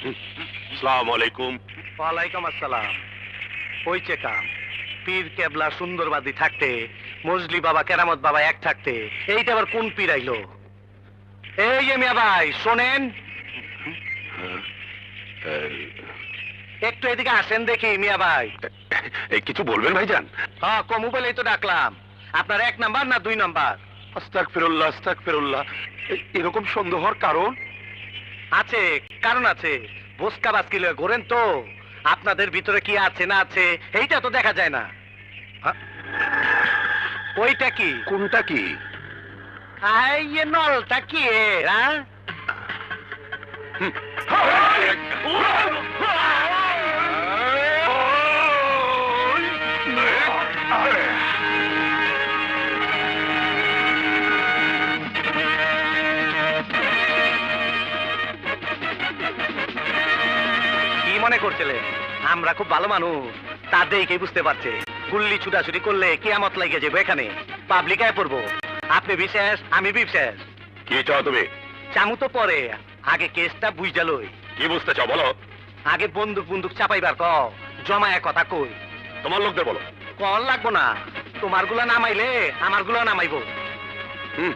আসসালামু আলাইকুম। ওয়ালাইকুম আসসালাম। হইছে কাম। পীর কেবলা সুন্দরবাদী থাকতে, মজলি বাবা কেরামত বাবা এক থাকতে, এইটা আবার কোন পীর আইলো? এই যে মিয়া ভাই শোনেন, একটু এদিকে আসেন দেখি মিয়া ভাই। এই কিছু বলবেন ভাইজান? হ্যাঁ, কমু বলেই তো ডাকলাম। আপনার 1 নাম্বার না 2 নাম্বার? আস্তাগফিরুল্লাহ, আস্তাগফিরুল্লাহ। এরকম সন্দেহর কারণ? আছে, কারণ আছে। বসকা বাসকি লয়ে ঘোরেন তো, আপনাদের ভিতরে কি আছে না আছে এইটা তো দেখা যায় না। ওইটা কি? কোনটা কি? এই নলটা কি এর, হ্যাঁ? কি মনে করছিলেন আমরা খুব ভালো মানুষ? তা দেখেই বুঝতে পারছে গুল্লি ছুটাছুটি করলে কিয়ামত লাগিয়ে যাবে, এখানে পাবলিক আয় পড়বো। আপনি বিশেষ, আমি বিশেষ। কি চাও তুমি? চামু তো পরে, আগে কেসটা বুঝা লই। কি বুঝতে চাও বলো? আগে বন্দুক বন্দুক চাপাইবার ক, জমায়া কথা কই। তোমার লোকদের বলো। কল লাগবো না, তোমার গুলা নামাইলে আমার গুলা নামাইবো। হুম।